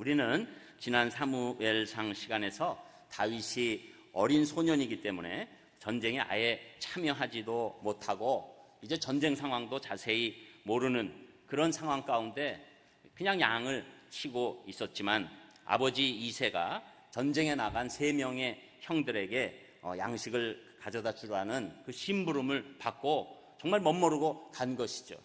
우리는 지난 사무엘상 시간에서 다윗이 어린 소년이기 때문에 전쟁에 아예 참여하지도 못하고 이제 전쟁 상황도 자세히 모르는 그런 상황 가운데 그냥 양을 치고 있었지만 아버지 이새가 전쟁에 나간 3명의 형들에게 양식을 가져다 주라는 그 심부름을 받고 정말 멋모르고 간 것이죠.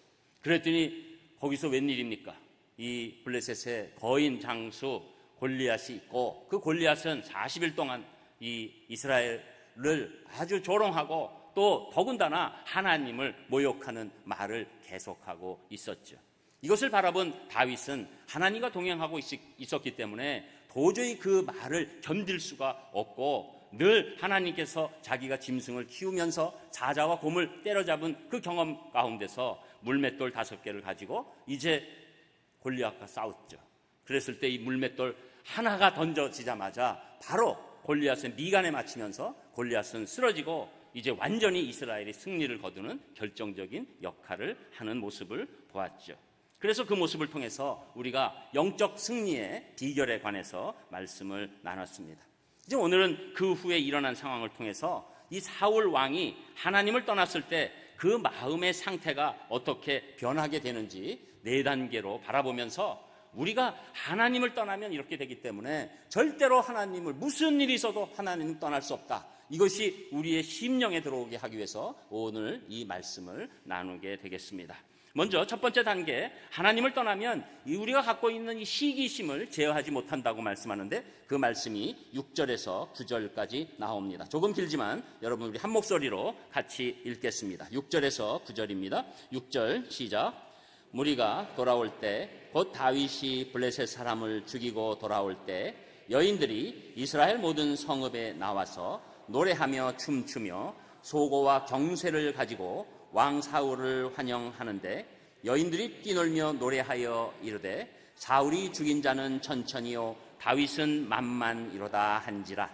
그랬더니 거기서 웬일입니까? 이 블레셋의 거인 장수 골리앗이 있고, 그 골리앗은 40일 동안 이 이스라엘을 아주 조롱하고 또 더군다나 하나님을 모욕하는 말을 계속하고 있었죠. 이것을 바라본 다윗은 하나님과 동행하고 있었기 때문에 도저히 그 말을 견딜 수가 없고, 늘 하나님께서 자기가 짐승을 키우면서 사자와 곰을 때려잡은 그 경험 가운데서 물맷돌 5개를 가지고 이제 골리앗과 싸웠죠. 그랬을 때 이 물맷돌 하나가 던져지자마자 바로 골리앗의 미간에 맞히면서 골리앗은 쓰러지고 이제 완전히 이스라엘이 승리를 거두는 결정적인 역할을 하는 모습을 보았죠. 그래서 그 모습을 통해서 우리가 영적 승리의 비결에 관해서 말씀을 나눴습니다. 이제 오늘은 그 후에 일어난 상황을 통해서 이 사울 왕이 하나님을 떠났을 때 그 마음의 상태가 어떻게 변하게 되는지 4단계로 바라보면서 우리가 하나님을 떠나면 이렇게 되기 때문에 절대로 하나님을, 무슨 일이 있어도 하나님을 떠날 수 없다. 이것이 우리의 심령에 들어오게 하기 위해서 오늘 이 말씀을 나누게 되겠습니다. 먼저 첫 번째 단계, 하나님을 떠나면 우리가 갖고 있는 이 시기심을 제어하지 못한다고 말씀하는데, 그 말씀이 6절에서 9절까지 나옵니다. 조금 길지만 여러분 우리 한 목소리로 같이 읽겠습니다. 6절에서 9절입니다. 6절 시작. 무리가 돌아올 때 곧 다윗이 블레셋 사람을 죽이고 돌아올 때 여인들이 이스라엘 모든 성읍에 나와서 노래하며 춤추며 소고와 경쇠를 가지고 왕 사울을 환영하는데, 여인들이 뛰놀며 노래하여 이르되 사울이 죽인 자는 천천히요 다윗은 만만이로다 한지라.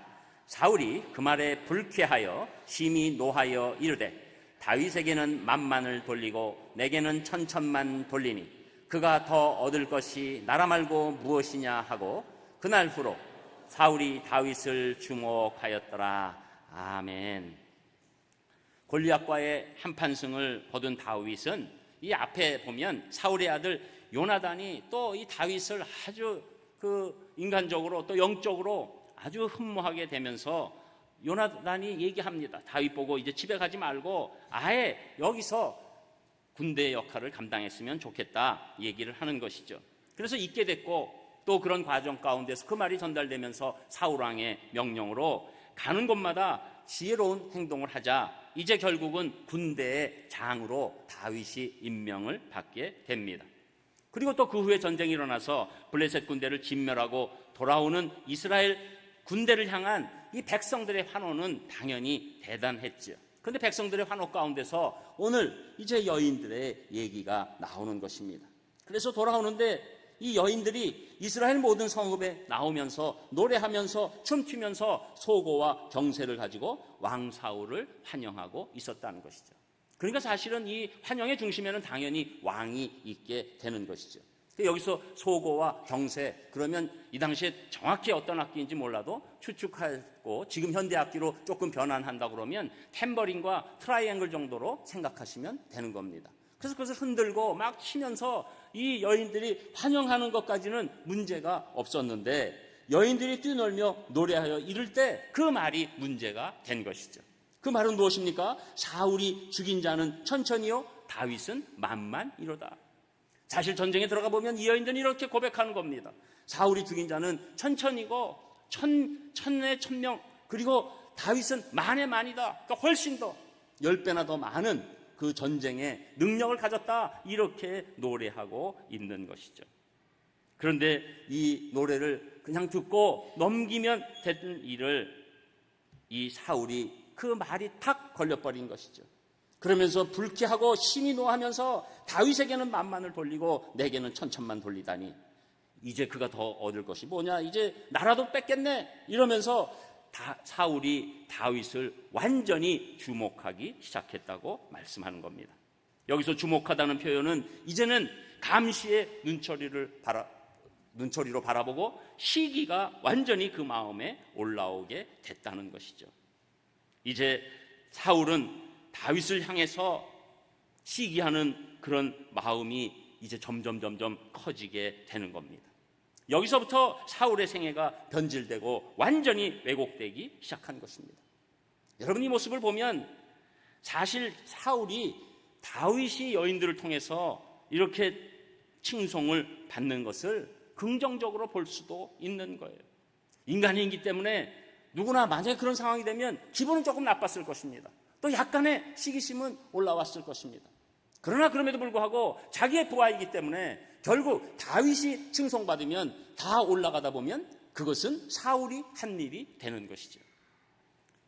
사울이 그 말에 불쾌하여 심히 노하여 이르되 다윗에게는 만만을 돌리고 내게는 천천만 돌리니 그가 더 얻을 것이 나라 말고 무엇이냐 하고 그날 후로 사울이 다윗을 주목하였더라. 아멘. 골리앗과의 한판승을 거둔 다윗은 이 앞에 보면 사울의 아들 요나단이 또 이 다윗을 아주 인간적으로 또 영적으로 아주 흠모하게 되면서 요나단이 얘기합니다. 다윗 보고 이제 집에 가지 말고 아예 여기서 군대 역할을 감당했으면 좋겠다 얘기를 하는 것이죠. 그래서 있게 됐고, 또 그런 과정 가운데서 그 말이 전달되면서 사울왕의 명령으로 가는 곳마다 지혜로운 행동을 하자 이제 결국은 군대의 장으로 다윗이 임명을 받게 됩니다. 그리고 또 그 후에 전쟁이 일어나서 블레셋 군대를 진멸하고 돌아오는 이스라엘 군대를 향한 이 백성들의 환호는 당연히 대단했죠. 그런데 백성들의 환호 가운데서 오늘 이제 여인들의 얘기가 나오는 것입니다. 그래서 돌아오는데 이 여인들이 이스라엘 모든 성읍에 나오면서 노래하면서 춤추면서 소고와 경쇠를 가지고 왕 사울을 환영하고 있었다는 것이죠. 그러니까 사실은 이 환영의 중심에는 당연히 왕이 있게 되는 것이죠. 여기서 소고와 경쇠, 그러면 이 당시에 정확히 어떤 악기인지 몰라도 추측하고 지금 현대 악기로 조금 변환한다고 그러면 탬버린과 트라이앵글 정도로 생각하시면 되는 겁니다. 그래서 그것을 흔들고 막 치면서 이 여인들이 환영하는 것까지는 문제가 없었는데, 여인들이 뛰놀며 노래하여 이를 때 그 말이 문제가 된 것이죠. 그 말은 무엇입니까? 사울이 죽인 자는 천천히요 다윗은 만만이로다. 사실 전쟁에 들어가 보면 이 여인들은 이렇게 고백하는 겁니다. 사울이 죽인 자는 천천히고 천에 천명, 그리고 다윗은 만에 만이다. 그러니까 훨씬 더 10배나 더 많은 그 전쟁의 능력을 가졌다. 이렇게 노래하고 있는 것이죠. 그런데 이 노래를 그냥 듣고 넘기면 되는 일을 이 사울이 그 말이 탁 걸려버린 것이죠. 그러면서 불쾌하고 심히 노하면서 다윗에게는 만만을 돌리고 내게는 천천만 돌리다니 이제 그가 더 얻을 것이 뭐냐, 이제 나라도 뺏겠네 이러면서 사울이 다윗을 완전히 주목하기 시작했다고 말씀하는 겁니다. 여기서 주목하다는 표현은 이제는 감시의 눈초리를 눈초리로 바라보고 시기가 완전히 그 마음에 올라오게 됐다는 것이죠. 이제 사울은 다윗을 향해서 시기하는 그런 마음이 이제 점점 커지게 되는 겁니다. 여기서부터 사울의 생애가 변질되고 완전히 왜곡되기 시작한 것입니다. 여러분, 이 모습을 보면 사실 사울이 다윗이 여인들을 통해서 이렇게 칭송을 받는 것을 긍정적으로 볼 수도 있는 거예요. 인간이기 때문에 누구나 만약에 그런 상황이 되면 기분은 조금 나빴을 것입니다. 또 약간의 시기심은 올라왔을 것입니다. 그러나 그럼에도 불구하고 자기의 부하이기 때문에 결국 다윗이 칭송받으면 다 올라가다 보면 그것은 사울이 한 일이 되는 것이죠.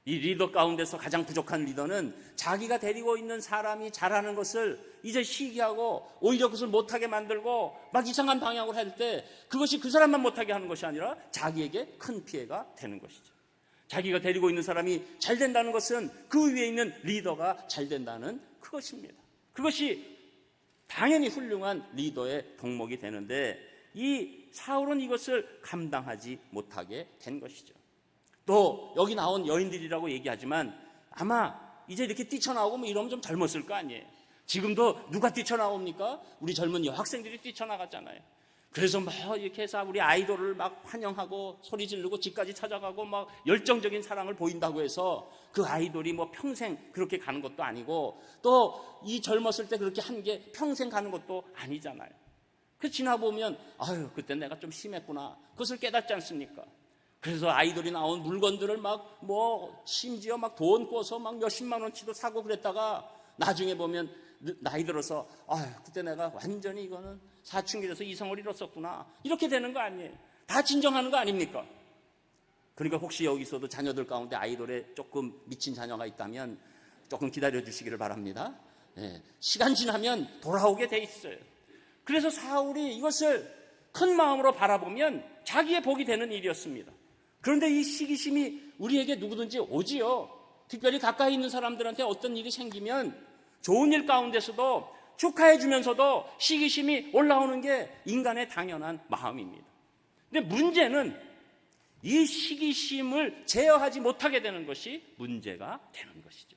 이 리더 가운데서 가장 부족한 리더는 자기가 데리고 있는 사람이 잘하는 것을 이제 시기하고 오히려 그것을 못하게 만들고 막 이상한 방향으로 할 때 그것이 그 사람만 못하게 하는 것이 아니라 자기에게 큰 피해가 되는 것이죠. 자기가 데리고 있는 사람이 잘 된다는 것은 그 위에 있는 리더가 잘 된다는 그것입니다. 그것이 당연히 훌륭한 리더의 덕목이 되는데 이 사울은 이것을 감당하지 못하게 된 것이죠. 또 여기 나온 여인들이라고 얘기하지만 아마 이제 이렇게 뛰쳐나오고 뭐 이러면 좀 젊었을 거 아니에요. 지금도 누가 뛰쳐나옵니까? 우리 젊은 여학생들이 뛰쳐나갔잖아요. 그래서 막 이렇게 해서 우리 아이돌을 막 환영하고 소리 지르고 집까지 찾아가고 막 열정적인 사랑을 보인다고 해서 그 아이돌이 뭐 평생 그렇게 가는 것도 아니고 또 이 젊었을 때 그렇게 한 게 평생 가는 것도 아니잖아요. 그 지나보면 아유 그때 내가 좀 심했구나. 그것을 깨닫지 않습니까? 그래서 아이돌이 나온 물건들을 막 뭐 심지어 막 돈 꿔서 막 몇십만 원치도 사고 그랬다가 나중에 보면 나이 들어서 아유 그때 내가 완전히 이거는 사춘기 돼서 이성을 잃었었구나 이렇게 되는 거 아니에요. 다 진정하는 거 아닙니까? 그러니까 혹시 여기서도 자녀들 가운데 아이돌에 조금 미친 자녀가 있다면 조금 기다려 주시기를 바랍니다. 네, 시간 지나면 돌아오게 돼 있어요. 그래서 사울이 이것을 큰 마음으로 바라보면 자기의 복이 되는 일이었습니다. 그런데 이 시기심이 우리에게 누구든지 오지요. 특별히 가까이 있는 사람들한테 어떤 일이 생기면 좋은 일 가운데서도 축하해 주면서도 시기심이 올라오는 게 인간의 당연한 마음입니다. 근데 문제는 이 시기심을 제어하지 못하게 되는 것이 문제가 되는 것이죠.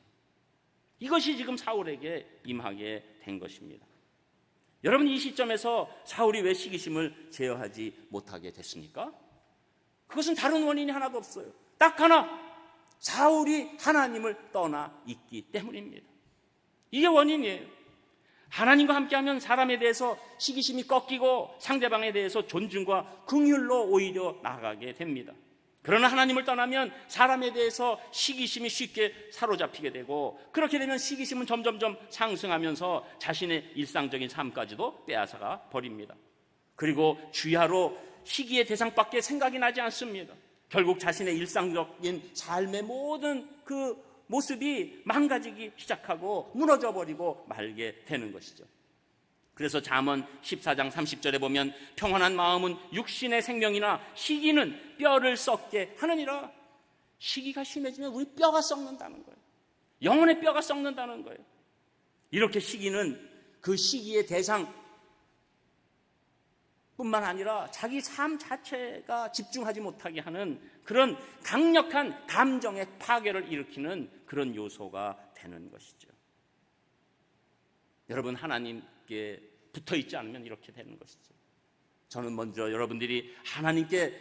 이것이 지금 사울에게 임하게 된 것입니다. 여러분, 이 시점에서 사울이 왜 시기심을 제어하지 못하게 됐습니까? 그것은 다른 원인이 하나도 없어요. 딱 하나, 사울이 하나님을 떠나 있기 때문입니다. 이게 원인이에요. 하나님과 함께하면 사람에 대해서 시기심이 꺾이고 상대방에 대해서 존중과 긍휼로 오히려 나아가게 됩니다. 그러나 하나님을 떠나면 사람에 대해서 시기심이 쉽게 사로잡히게 되고 그렇게 되면 시기심은 점점점 상승하면서 자신의 일상적인 삶까지도 빼앗아가 버립니다. 그리고 주야로 시기의 대상밖에 생각이 나지 않습니다. 결국 자신의 일상적인 삶의 모든 그 모습이 망가지기 시작하고 무너져버리고 말게 되는 것이죠. 그래서 잠언 14장 30절에 보면 평안한 마음은 육신의 생명이나 시기는 뼈를 썩게 하느니라. 시기가 심해지면 우리 뼈가 썩는다는 거예요. 영혼의 뼈가 썩는다는 거예요. 이렇게 시기는 그 시기의 대상 뿐만 아니라 자기 삶 자체가 집중하지 못하게 하는 그런 강력한 감정의 파괴를 일으키는 그런 요소가 되는 것이죠. 여러분, 하나님께 붙어 있지 않으면 이렇게 되는 것이죠. 저는 먼저 여러분들이 하나님께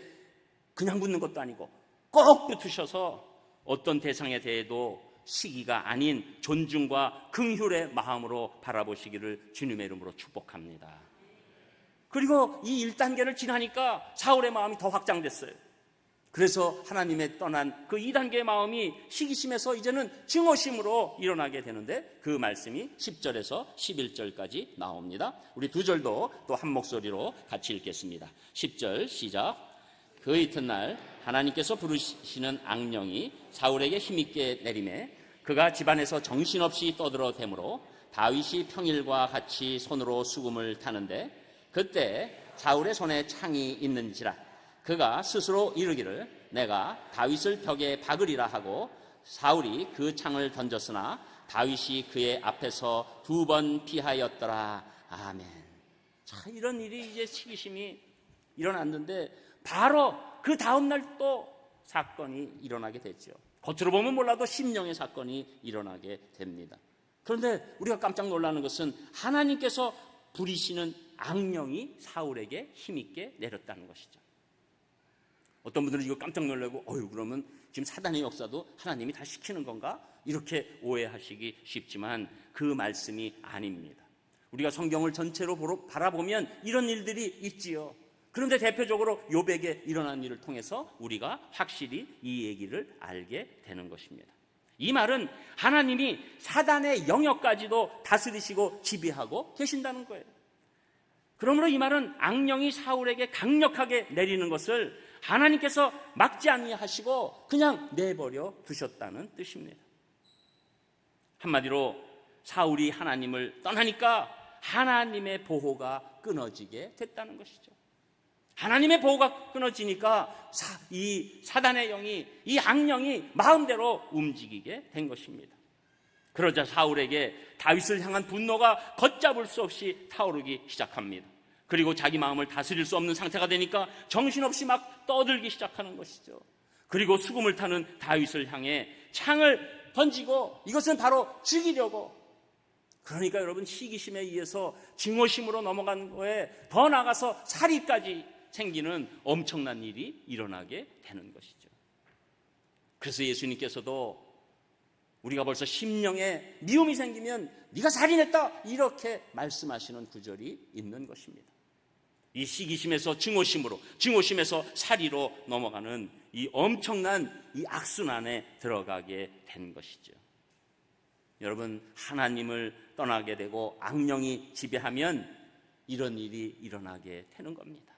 그냥 붙는 것도 아니고 꼭 붙으셔서 어떤 대상에 대해도 시기가 아닌 존중과 긍휼의 마음으로 바라보시기를 주님의 이름으로 축복합니다. 그리고 이 1단계를 지나니까 사울의 마음이 더 확장됐어요. 그래서 하나님의 떠난 그 2단계의 마음이 시기심에서 이제는 증오심으로 일어나게 되는데 그 말씀이 10절에서 11절까지 나옵니다. 우리 두 절도 또 한 목소리로 같이 읽겠습니다. 10절 시작. 그 이튿날 하나님께서 부르시는 악령이 사울에게 힘있게 내리매 그가 집안에서 정신없이 떠들어대므로 다윗이 평일과 같이 손으로 수금을 타는데 그때 사울의 손에 창이 있는지라 그가 스스로 이르기를 내가 다윗을 벽에 박으리라 하고 사울이 그 창을 던졌으나 다윗이 그의 앞에서 2번 피하였더라. 아멘. 자, 이런 일이 이제 시기심이 일어났는데 바로 그 다음날 또 사건이 일어나게 됐죠. 겉으로 보면 몰라도 심령의 사건이 일어나게 됩니다. 그런데 우리가 깜짝 놀라는 것은 하나님께서 부리시는 악령이 사울에게 힘있게 내렸다는 것이죠. 어떤 분들은 이거 깜짝 놀라고 그러면 지금 사단의 역사도 하나님이 다 시키는 건가? 이렇게 오해하시기 쉽지만 그 말씀이 아닙니다. 우리가 성경을 전체로 바라보면 이런 일들이 있지요. 그런데 대표적으로 욥에게 일어난 일을 통해서 우리가 확실히 이 얘기를 알게 되는 것입니다. 이 말은 하나님이 사단의 영역까지도 다스리시고 지배하고 계신다는 거예요. 그러므로 이 말은 악령이 사울에게 강력하게 내리는 것을 하나님께서 막지 아니하시고 그냥 내버려 두셨다는 뜻입니다. 한마디로 사울이 하나님을 떠나니까 하나님의 보호가 끊어지게 됐다는 것이죠. 하나님의 보호가 끊어지니까 이 사단의 영이, 이 악령이 마음대로 움직이게 된 것입니다. 그러자 사울에게 다윗을 향한 분노가 걷잡을 수 없이 타오르기 시작합니다. 그리고 자기 마음을 다스릴 수 없는 상태가 되니까 정신없이 막 떠들기 시작하는 것이죠. 그리고 수금을 타는 다윗을 향해 창을 던지고 이것은 바로 죽이려고. 그러니까 여러분, 시기심에 의해서 증오심으로 넘어간 거에 더 나아가서 살인까지 생기는 엄청난 일이 일어나게 되는 것이죠. 그래서 예수님께서도 우리가 벌써 심령에 미움이 생기면 네가 살인했다 이렇게 말씀하시는 구절이 있는 것입니다. 이 시기심에서 증오심으로, 증오심에서 살이로 넘어가는 이 엄청난 이 악순환에 들어가게 된 것이죠. 여러분, 하나님을 떠나게 되고 악령이 지배하면 이런 일이 일어나게 되는 겁니다.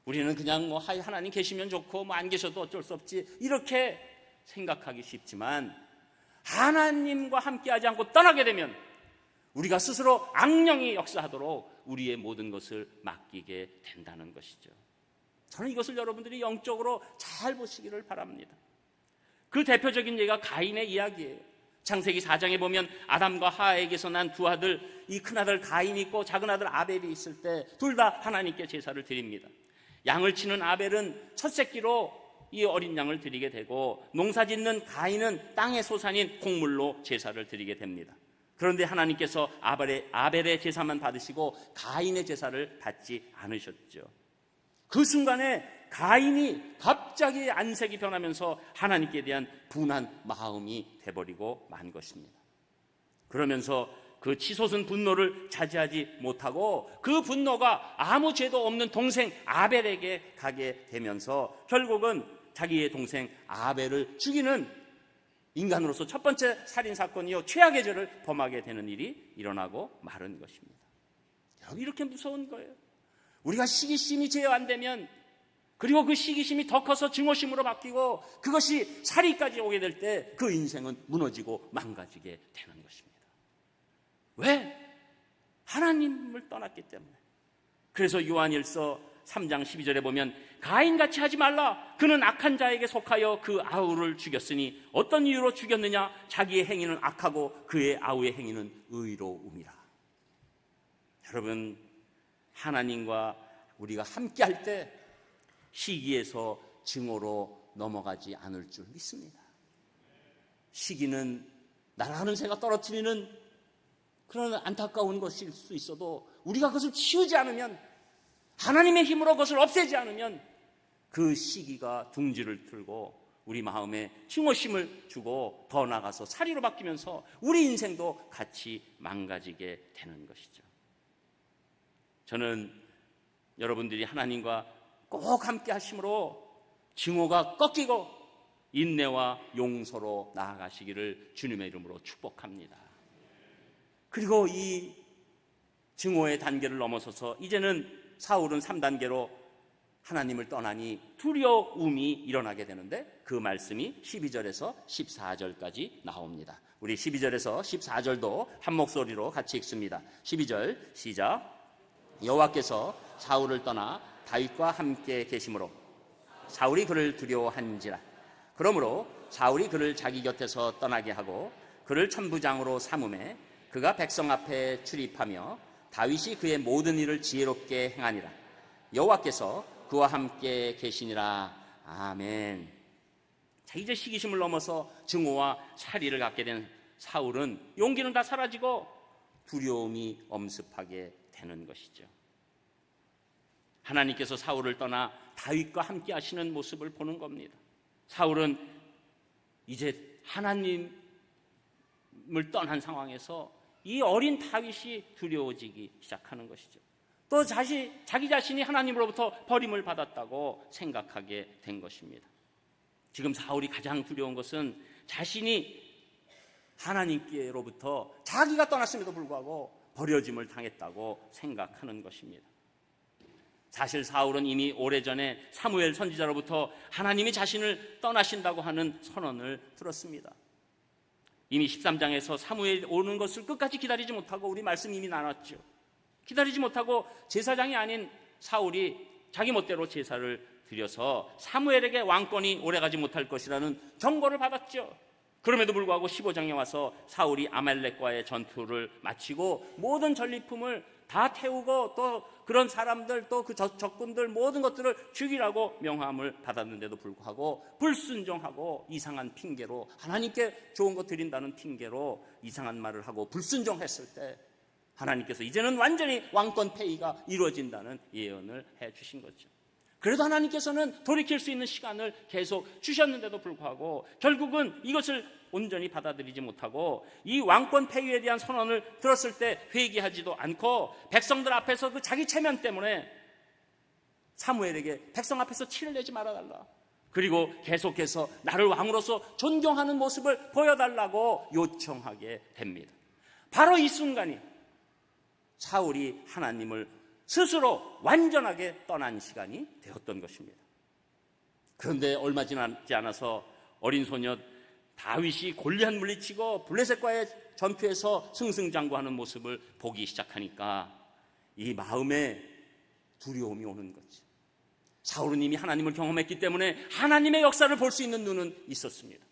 우리는 그냥 하나님 계시면 좋고 안 계셔도 어쩔 수 없지 이렇게 생각하기 쉽지만 하나님과 함께하지 않고 떠나게 되면 우리가 스스로 악령이 역사하도록 우리의 모든 것을 맡기게 된다는 것이죠. 저는 이것을 여러분들이 영적으로 잘 보시기를 바랍니다. 그 대표적인 예가 가인의 이야기예요. 창세기 4장에 보면 아담과 하와에게서 난 두 아들, 이 큰아들 가인이 있고 작은 아들 아벨이 있을 때 둘 다 하나님께 제사를 드립니다. 양을 치는 아벨은 첫 새끼로 이 어린 양을 드리게 되고 농사 짓는 가인은 땅의 소산인 곡물로 제사를 드리게 됩니다. 그런데 하나님께서 아벨의 제사만 받으시고 가인의 제사를 받지 않으셨죠. 그 순간에 가인이 갑자기 안색이 변하면서 하나님께 대한 분한 마음이 돼버리고 만 것입니다. 그러면서 그 치솟은 분노를 자제하지 못하고 그 분노가 아무 죄도 없는 동생 아벨에게 가게 되면서 결국은 자기의 동생 아벨을 죽이는 인간으로서 첫 번째 살인사건이요 최악의 죄를 범하게 되는 일이 일어나고 마른 것입니다. 여러분, 이렇게 무서운 거예요. 우리가 시기심이 제어안되면, 그리고 그 시기심이 더 커서 증오심으로 바뀌고 그것이 살인까지 오게 될 때 그 인생은 무너지고 망가지게 되는 것입니다. 왜? 하나님을 떠났기 때문에. 그래서 요한일서 3장 12절에 보면 가인같이 하지 말라. 그는 악한 자에게 속하여 그 아우를 죽였으니 어떤 이유로 죽였느냐? 자기의 행위는 악하고 그의 아우의 행위는 의로움이라. 여러분, 하나님과 우리가 함께할 때 시기에서 증오로 넘어가지 않을 줄 믿습니다. 시기는 나라는 새가 떨어뜨리는 그런 안타까운 것일 수 있어도 우리가 그것을 치우지 않으면, 하나님의 힘으로 그것을 없애지 않으면 그 시기가 둥지를 틀고 우리 마음에 증오심을 주고 더 나아가서 살이로 바뀌면서 우리 인생도 같이 망가지게 되는 것이죠. 저는 여러분들이 하나님과 꼭 함께 하심으로 증오가 꺾이고 인내와 용서로 나아가시기를 주님의 이름으로 축복합니다. 그리고 이 증오의 단계를 넘어서서 이제는 사울은 3단계로 하나님을 떠나니 두려움이 일어나게 되는데 그 말씀이 12절에서 14절까지 나옵니다. 우리 12절에서 14절도 한 목소리로 같이 읽습니다. 12절 시작. 여호와께서 사울을 떠나 다윗과 함께 계심으로 사울이 그를 두려워한지라. 그러므로 사울이 그를 자기 곁에서 떠나게 하고 그를 천부장으로 삼음해 그가 백성 앞에 출입하며 다윗이 그의 모든 일을 지혜롭게 행하니라. 여호와께서 그와 함께 계시니라. 아멘. 자, 이제 시기심을 넘어서 증오와 살의를 갖게 된 사울은 용기는 다 사라지고 두려움이 엄습하게 되는 것이죠. 하나님께서 사울을 떠나 다윗과 함께 하시는 모습을 보는 겁니다. 사울은 이제 하나님을 떠난 상황에서 이 어린 다윗이 두려워지기 시작하는 것이죠. 또 자기 자신이 하나님으로부터 버림을 받았다고 생각하게 된 것입니다. 지금 사울이 가장 두려운 것은 자신이 하나님께로부터 자기가 떠났음에도 불구하고 버려짐을 당했다고 생각하는 것입니다. 사실 사울은 이미 오래전에 사무엘 선지자로부터 하나님이 자신을 떠나신다고 하는 선언을 들었습니다. 이미 13장에서 사무엘 오는 것을 끝까지 기다리지 못하고, 우리 말씀 이미 나눴죠. 기다리지 못하고 제사장이 아닌 사울이 자기 멋대로 제사를 드려서 사무엘에게 왕권이 오래가지 못할 것이라는 경고를 받았죠. 그럼에도 불구하고 15장에 와서 사울이 아말렉과의 전투를 마치고 모든 전리품을 다 태우고 또 그런 사람들 또 그 적군들 모든 것들을 죽이라고 명함을 받았는데도 불구하고 불순종하고 이상한 핑계로, 하나님께 좋은 거 드린다는 핑계로 이상한 말을 하고 불순종했을 때 하나님께서 이제는 완전히 왕권 폐위가 이루어진다는 예언을 해 주신 거죠. 그래도 하나님께서는 돌이킬 수 있는 시간을 계속 주셨는데도 불구하고 결국은 이것을 온전히 받아들이지 못하고 이 왕권 폐위에 대한 선언을 들었을 때 회개하지도 않고 백성들 앞에서 그 자기 체면 때문에 사무엘에게 백성 앞에서 티를 내지 말아달라, 그리고 계속해서 나를 왕으로서 존경하는 모습을 보여달라고 요청하게 됩니다. 바로 이 순간이 사울이 하나님을 스스로 완전하게 떠난 시간이 되었던 것입니다. 그런데 얼마 지나지 않아서 어린 소녀 다윗이 골리앗 물리치고 블레셋과의 전투에서 승승장구하는 모습을 보기 시작하니까 이 마음에 두려움이 오는 거지. 사울은 이미 하나님을 경험했기 때문에 하나님의 역사를 볼 수 있는 눈은 있었습니다.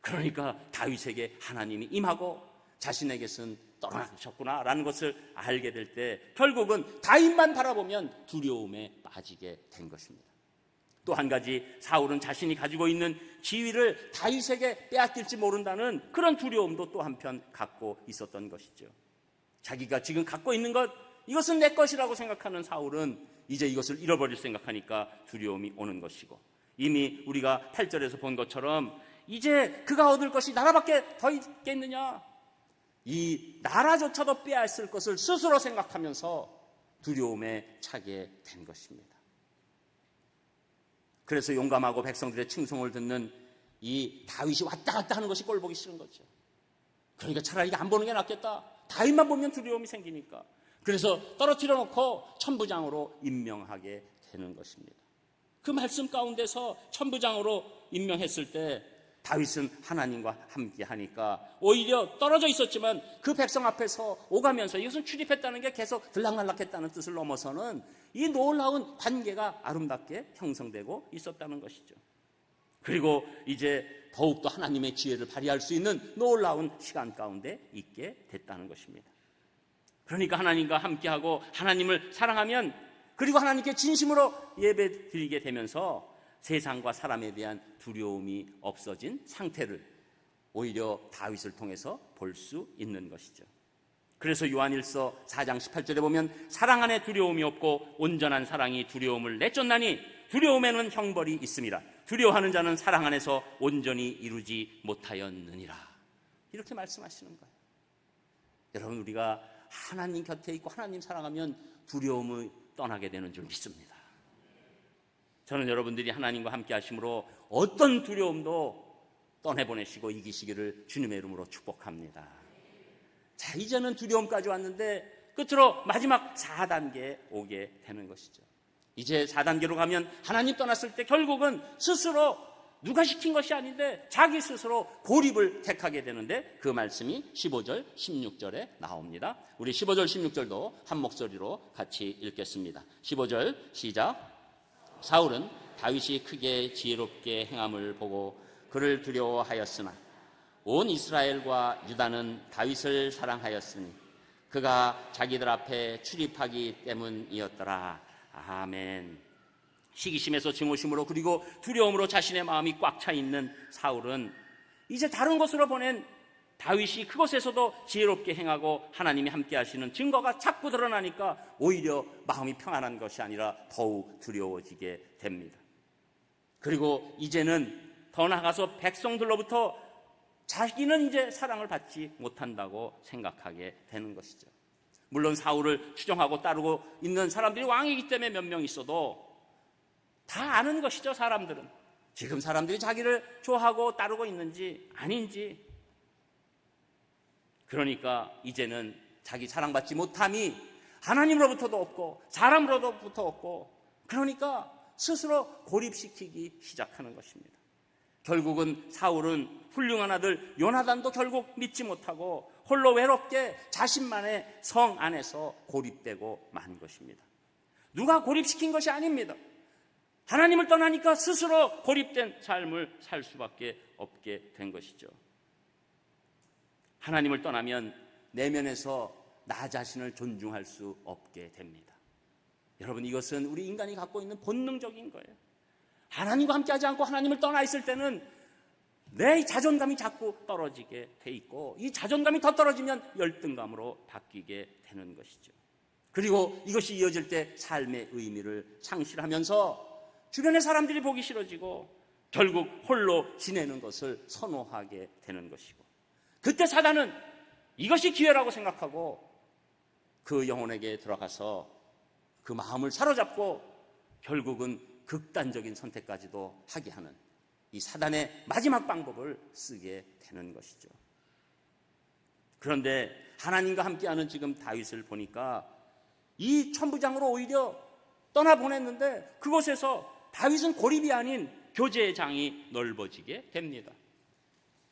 그러니까 다윗에게 하나님이 임하고 자신에게서는 떠나셨구나라는 것을 알게 될 때 결국은 다윗만 바라보면 두려움에 빠지게 된 것입니다. 또 한 가지, 사울은 자신이 가지고 있는 지위를 다윗에게 빼앗길지 모른다는 그런 두려움도 또 한편 갖고 있었던 것이죠. 자기가 지금 갖고 있는 것, 이것은 내 것이라고 생각하는 사울은 이제 이것을 잃어버릴 생각하니까 두려움이 오는 것이고, 이미 우리가 8절에서 본 것처럼 이제 그가 얻을 것이 나라밖에 더 있겠느냐, 이 나라조차도 빼앗을 것을 스스로 생각하면서 두려움에 차게 된 것입니다. 그래서 용감하고 백성들의 칭송을 듣는 이 다윗이 왔다 갔다 하는 것이 꼴보기 싫은 거죠. 그러니까 차라리 안 보는 게 낫겠다. 다윗만 보면 두려움이 생기니까. 그래서 떨어뜨려 놓고 천부장으로 임명하게 되는 것입니다. 그 말씀 가운데서 천부장으로 임명했을 때 다윗은 하나님과 함께 하니까 오히려 떨어져 있었지만 그 백성 앞에서 오가면서, 이것은 출입했다는 게 계속 들락날락했다는 뜻을 넘어서는 이 놀라운 관계가 아름답게 형성되고 있었다는 것이죠. 그리고 이제 더욱더 하나님의 지혜를 발휘할 수 있는 놀라운 시간 가운데 있게 됐다는 것입니다. 그러니까 하나님과 함께하고 하나님을 사랑하면, 그리고 하나님께 진심으로 예배 드리게 되면서 세상과 사람에 대한 두려움이 없어진 상태를 오히려 다윗을 통해서 볼 수 있는 것이죠. 그래서 요한일서 4장 18절에 보면 사랑 안에 두려움이 없고 온전한 사랑이 두려움을 내쫓나니 두려움에는 형벌이 있습니다. 두려워하는 자는 사랑 안에서 온전히 이루지 못하였느니라. 이렇게 말씀하시는 거예요. 여러분, 우리가 하나님 곁에 있고 하나님 사랑하면 두려움을 떠나게 되는 줄 믿습니다. 저는 여러분들이 하나님과 함께 하심으로 어떤 두려움도 떠내보내시고 이기시기를 주님의 이름으로 축복합니다. 자, 이제는 두려움까지 왔는데 끝으로 마지막 4단계에 오게 되는 것이죠. 이제 4단계로 가면 하나님 떠났을 때 결국은 스스로 누가 시킨 것이 아닌데 자기 스스로 고립을 택하게 되는데 그 말씀이 15절, 16절에 나옵니다. 우리 15절, 16절도 한 목소리로 같이 읽겠습니다. 15절 시작. 사울은 다윗이 크게 지혜롭게 행함을 보고 그를 두려워하였으나 온 이스라엘과 유다는 다윗을 사랑하였으니 그가 자기들 앞에 출입하기 때문이었더라. 아멘. 시기심에서 증오심으로 그리고 두려움으로 자신의 마음이 꽉 차 있는 사울은 이제 다른 곳으로 보낸 다윗이 그곳에서도 지혜롭게 행하고 하나님이 함께 하시는 증거가 자꾸 드러나니까 오히려 마음이 평안한 것이 아니라 더욱 두려워지게 됩니다. 그리고 이제는 더 나아가서 백성들로부터 자기는 이제 사랑을 받지 못한다고 생각하게 되는 것이죠. 물론 사울을 추종하고 따르고 있는 사람들이 왕이기 때문에 몇 명 있어도 다 아는 것이죠. 사람들은 지금 사람들이 자기를 좋아하고 따르고 있는지 아닌지. 그러니까 이제는 자기 사랑받지 못함이 하나님으로부터도 없고 사람으로부터 없고, 그러니까 스스로 고립시키기 시작하는 것입니다. 결국은 사울은 훌륭한 아들 요나단도 결국 믿지 못하고 홀로 외롭게 자신만의 성 안에서 고립되고 만 것입니다. 누가 고립시킨 것이 아닙니다. 하나님을 떠나니까 스스로 고립된 삶을 살 수밖에 없게 된 것이죠. 하나님을 떠나면 내면에서 나 자신을 존중할 수 없게 됩니다. 여러분, 이것은 우리 인간이 갖고 있는 본능적인 거예요. 하나님과 함께하지 않고 하나님을 떠나 있을 때는 내 자존감이 자꾸 떨어지게 돼 있고, 이 자존감이 더 떨어지면 열등감으로 바뀌게 되는 것이죠. 그리고 이것이 이어질 때 삶의 의미를 상실하면서 주변의 사람들이 보기 싫어지고 결국 홀로 지내는 것을 선호하게 되는 것이고, 그때 사단은 이것이 기회라고 생각하고 그 영혼에게 들어가서 그 마음을 사로잡고 결국은 극단적인 선택까지도 하게 하는 이 사단의 마지막 방법을 쓰게 되는 것이죠. 그런데 하나님과 함께하는 지금 다윗을 보니까 이 천부장으로 오히려 떠나보냈는데 그곳에서 다윗은 고립이 아닌 교제의 장이 넓어지게 됩니다.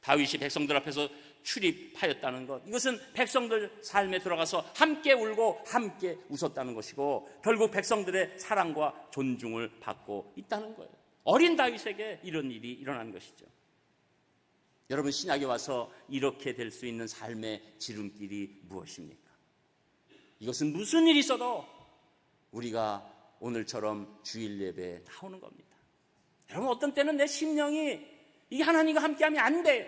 다윗이 백성들 앞에서 출입하였다는 것, 이것은 백성들 삶에 들어가서 함께 울고 함께 웃었다는 것이고 결국 백성들의 사랑과 존중을 받고 있다는 거예요. 어린 다윗에게 이런 일이 일어난 것이죠. 여러분, 신약에 와서 이렇게 될 수 있는 삶의 지름길이 무엇입니까? 이것은 무슨 일이 있어도 우리가 오늘처럼 주일 예배에 나오는 겁니다. 여러분, 어떤 때는 내 심령이 이게 하나님과 함께하면 안 돼요.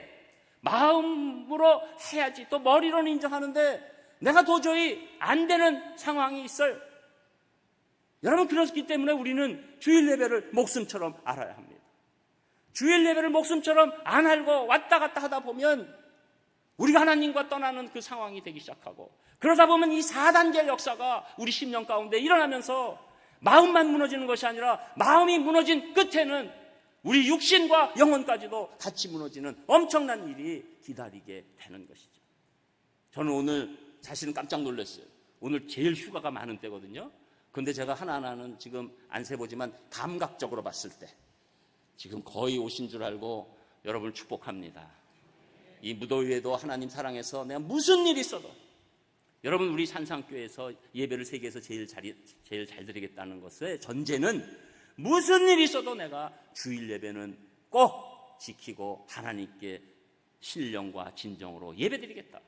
마음으로 해야지, 또 머리로는 인정하는데 내가 도저히 안 되는 상황이 있어요. 여러분, 그렇기 때문에 우리는 주일 예배를 목숨처럼 알아야 합니다. 주일 예배를 목숨처럼 안 알고 왔다 갔다 하다 보면 우리가 하나님과 떠나는 그 상황이 되기 시작하고, 그러다 보면 이 4단계 역사가 우리 심령 가운데 일어나면서 마음만 무너지는 것이 아니라 마음이 무너진 끝에는 우리 육신과 영혼까지도 같이 무너지는 엄청난 일이 기다리게 되는 것이죠. 저는 오늘 자신은 깜짝 놀랐어요. 오늘 제일 휴가가 많은 때거든요. 그런데 제가 하나하나는 지금 안 세보지만 감각적으로 봤을 때 지금 거의 오신 줄 알고 여러분을 축복합니다. 이 무더위에도 하나님 사랑해서 내가 무슨 일이 있어도, 여러분, 우리 산상교회에서 예배를 세계에서 제일 잘 드리겠다는 것의 전제는 무슨 일이 있어도 내가 주일 예배는 꼭 지키고 하나님께 신령과 진정으로 예배드리겠다.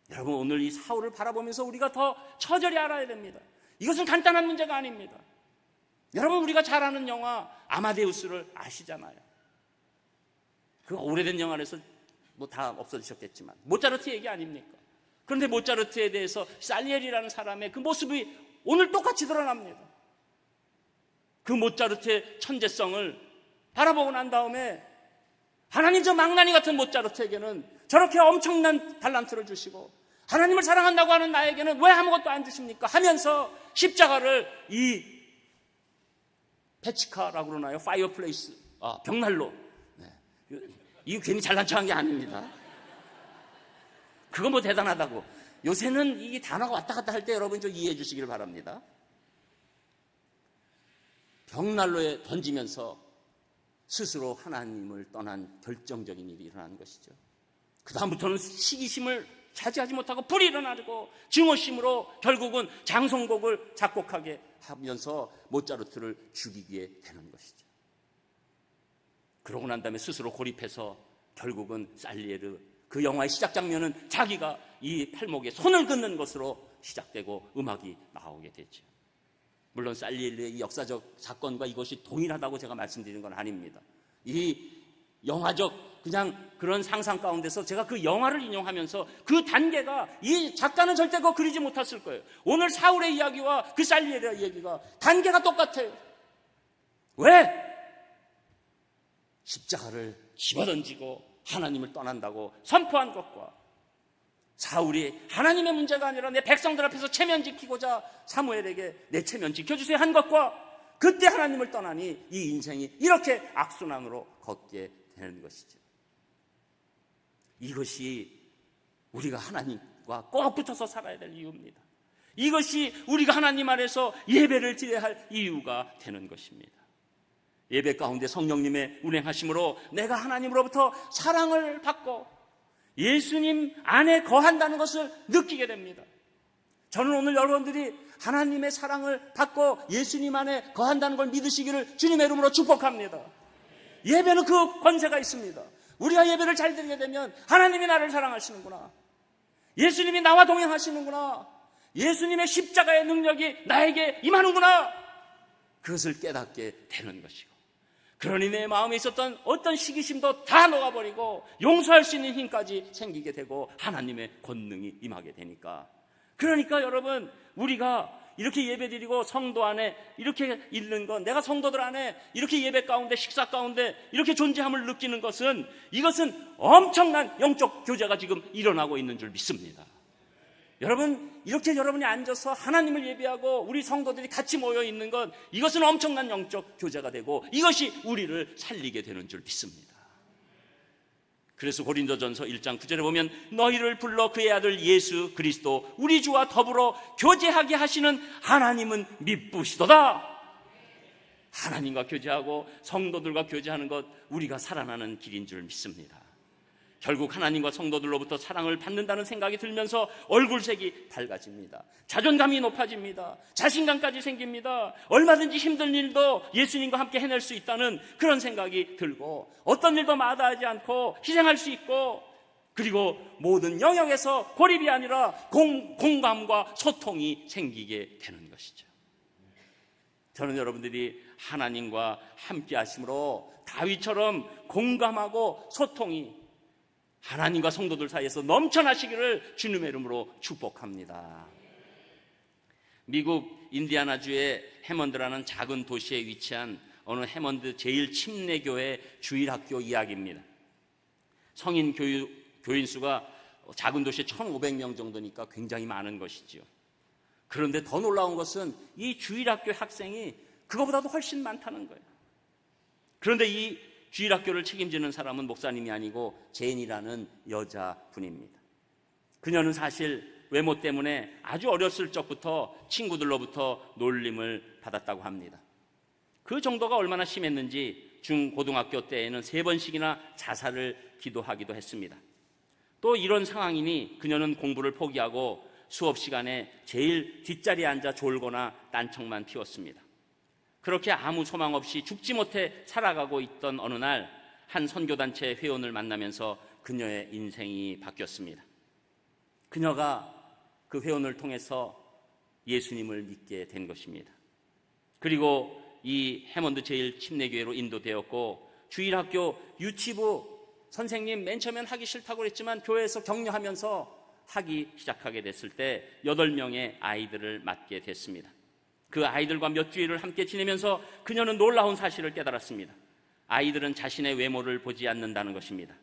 여러분, 오늘 이 사울을 바라보면서 우리가 더 처절히 알아야 됩니다. 이것은 간단한 문제가 아닙니다. 여러분, 우리가 잘 아는 영화 아마데우스를 아시잖아요. 그 오래된 영화에서 뭐 다 없어지셨겠지만 모차르트 얘기 아닙니까? 그런데 모차르트에 대해서 살리에리라는 사람의 그 모습이 오늘 똑같이 드러납니다. 그 모차르트의 천재성을 바라보고 난 다음에 하나님, 저 망나니 같은 모차르트에게는 저렇게 엄청난 달란트를 주시고 하나님을 사랑한다고 하는 나에게는 왜 아무것도 안 주십니까? 하면서 십자가를 이 페치카라고 그러나요? 파이어플레이스, 벽난로. 네. 이거 괜히 잘난 척한 게 아닙니다. 그건 뭐 대단하다고. 요새는 이 단어가 왔다 갔다 할 때 여러분 좀 이해해 주시기를 바랍니다. 벽난로에 던지면서 스스로 하나님을 떠난 결정적인 일이 일어나는 것이죠. 그 다음부터는 시기심을 차지하지 못하고 불이 일어나고 증오심으로 결국은 장송곡을 작곡하게 하면서 모차르트를 죽이게 되는 것이죠. 그러고 난 다음에 스스로 고립해서 결국은 살리에르, 그 영화의 시작 장면은 자기가 이 팔목에 손을 긋는 것으로 시작되고 음악이 나오게 되죠. 물론 살리엘의 역사적 사건과 이것이 동일하다고 제가 말씀드리는 건 아닙니다. 이 영화적 그냥 그런 상상 가운데서 제가 그 영화를 인용하면서 그 단계가 이 작가는 절대 그거 그리지 못했을 거예요. 오늘 사울의 이야기와 그 살리엘의 이야기가 단계가 똑같아요. 왜? 십자가를 집어던지고 하나님을 떠난다고 선포한 것과 사울이 하나님의 문제가 아니라 내 백성들 앞에서 체면 지키고자 사무엘에게 내 체면 지켜주세요 한 것과 그때 하나님을 떠나니 이 인생이 이렇게 악순환으로 걷게 되는 것이죠. 이것이 우리가 하나님과 꼭 붙어서 살아야 될 이유입니다. 이것이 우리가 하나님 안에서 예배를 드려야 할 이유가 되는 것입니다. 예배 가운데 성령님의 운행하심으로 내가 하나님으로부터 사랑을 받고 예수님 안에 거한다는 것을 느끼게 됩니다. 저는 오늘 여러분들이 하나님의 사랑을 받고 예수님 안에 거한다는 걸 믿으시기를 주님의 이름으로 축복합니다. 예배는 그 권세가 있습니다. 우리가 예배를 잘 드리게 되면 하나님이 나를 사랑하시는구나, 예수님이 나와 동행하시는구나, 예수님의 십자가의 능력이 나에게 임하는구나, 그것을 깨닫게 되는 것이고, 그러니 내 마음에 있었던 어떤 시기심도 다 녹아버리고 용서할 수 있는 힘까지 생기게 되고 하나님의 권능이 임하게 되니까, 그러니까 여러분, 우리가 이렇게 예배드리고 성도 안에 이렇게 있는 건, 내가 성도들 안에 이렇게 예배 가운데 식사 가운데 이렇게 존재함을 느끼는 것은, 이것은 엄청난 영적 교제가 지금 일어나고 있는 줄 믿습니다. 여러분, 이렇게 여러분이 앉아서 하나님을 예배하고 우리 성도들이 같이 모여 있는 것, 이것은 엄청난 영적 교제가 되고 이것이 우리를 살리게 되는 줄 믿습니다. 그래서 고린도전서 1장 9절에 보면 너희를 불러 그의 아들 예수 그리스도 우리 주와 더불어 교제하게 하시는 하나님은 미쁘시도다. 하나님과 교제하고 성도들과 교제하는 것, 우리가 살아나는 길인 줄 믿습니다. 결국 하나님과 성도들로부터 사랑을 받는다는 생각이 들면서 얼굴색이 밝아집니다. 자존감이 높아집니다. 자신감까지 생깁니다. 얼마든지 힘든 일도 예수님과 함께 해낼 수 있다는 그런 생각이 들고, 어떤 일도 마다하지 않고 희생할 수 있고, 그리고 모든 영역에서 고립이 아니라 공감과 소통이 생기게 되는 것이죠. 저는 여러분들이 하나님과 함께 하심으로 다윗처럼 공감하고 소통이 하나님과 성도들 사이에서 넘쳐나시기를 주님의 이름으로 축복합니다. 미국 인디아나주의 해먼드라는 작은 도시에 위치한 어느 해먼드 제1침례교회 주일학교 이야기입니다. 성인 교인 수가 작은 도시에 1,500명 정도니까 굉장히 많은 것이죠. 그런데 더 놀라운 것은 이 주일학교 학생이 그거보다도 훨씬 많다는 거예요. 그런데 이 주일학교를 책임지는 사람은 목사님이 아니고 제인이라는 여자분입니다. 그녀는 사실 외모 때문에 아주 어렸을 적부터 친구들로부터 놀림을 받았다고 합니다. 그 정도가 얼마나 심했는지 중고등학교 때에는 3번씩이나 자살을 기도하기도 했습니다. 또 이런 상황이니 그녀는 공부를 포기하고 수업 시간에 제일 뒷자리에 앉아 졸거나 딴청만 피웠습니다. 그렇게 아무 소망 없이 죽지 못해 살아가고 있던 어느 날 한 선교단체 회원을 만나면서 그녀의 인생이 바뀌었습니다. 그녀가 그 회원을 통해서 예수님을 믿게 된 것입니다. 그리고 이 해먼드 제1침례교회로 인도되었고, 주일학교 유치부 선생님 맨 처음엔 하기 싫다고 그랬지만 교회에서 격려하면서 하기 시작하게 됐을 때 8명의 아이들을 맡게 됐습니다. 그 아이들과 몇 주일을 함께 지내면서 그녀는 놀라운 사실을 깨달았습니다. 아이들은 자신의 외모를 보지 않는다는 것입니다.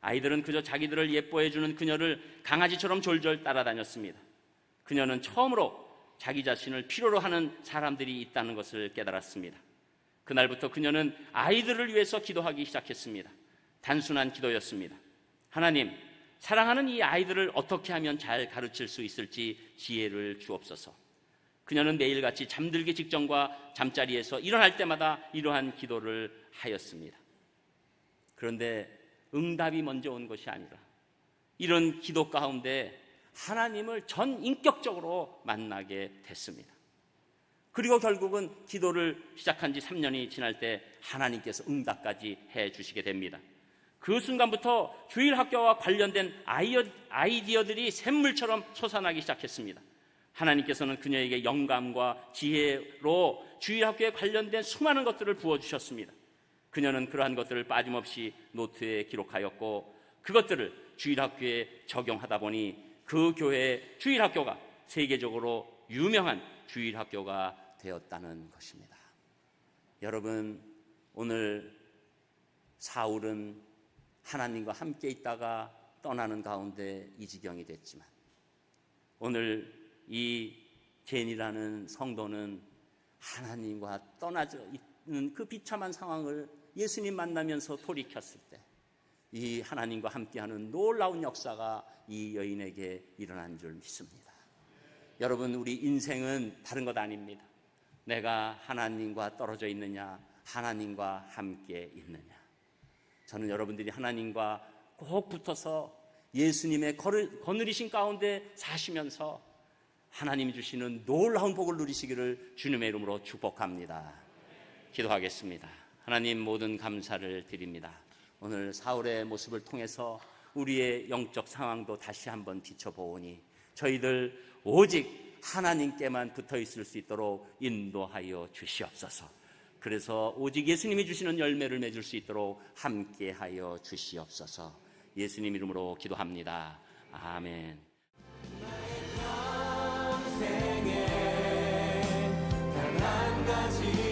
아이들은 그저 자기들을 예뻐해주는 그녀를 강아지처럼 졸졸 따라다녔습니다. 그녀는 처음으로 자기 자신을 필요로 하는 사람들이 있다는 것을 깨달았습니다. 그날부터 그녀는 아이들을 위해서 기도하기 시작했습니다. 단순한 기도였습니다. 하나님, 사랑하는 이 아이들을 어떻게 하면 잘 가르칠 수 있을지 지혜를 주옵소서. 그녀는 매일같이 잠들기 직전과 잠자리에서 일어날 때마다 이러한 기도를 하였습니다. 그런데 응답이 먼저 온 것이 아니라 이런 기도 가운데 하나님을 전 인격적으로 만나게 됐습니다. 그리고 결국은 기도를 시작한 지 3년이 지날 때 하나님께서 응답까지 해주시게 됩니다. 그 순간부터 주일학교와 관련된 아이디어들이 샘물처럼 솟아나기 시작했습니다. 하나님께서는 그녀에게 영감과 지혜로 주일학교에 관련된 수많은 것들을 부어주셨습니다. 그녀는 그러한 것들을 빠짐없이 노트에 기록하였고 그것들을 주일학교에 적용하다 보니 그 교회의 주일학교가 세계적으로 유명한 주일학교가 되었다는 것입니다. 여러분, 오늘 사울은 하나님과 함께 있다가 떠나는 가운데 이 지경이 됐지만 오늘 이 제니라는 성도는 하나님과 떠나져 있는 그 비참한 상황을 예수님 만나면서 돌이켰을 때 이 하나님과 함께하는 놀라운 역사가 이 여인에게 일어난 줄 믿습니다. 여러분, 우리 인생은 다른 것 아닙니다. 내가 하나님과 떨어져 있느냐, 하나님과 함께 있느냐. 저는 여러분들이 하나님과 꼭 붙어서 예수님의 거느리신 가운데 사시면서 하나님이 주시는 놀라운 복을 누리시기를 주님의 이름으로 축복합니다. 기도하겠습니다. 하나님, 모든 감사를 드립니다. 오늘 사울의 모습을 통해서 우리의 영적 상황도 다시 한번 비춰보오니 저희들 오직 하나님께만 붙어 있을 수 있도록 인도하여 주시옵소서. 그래서 오직 예수님이 주시는 열매를 맺을 수 있도록 함께하여 주시옵소서. 예수님 이름으로 기도합니다. 아멘. 생에 단 한 가지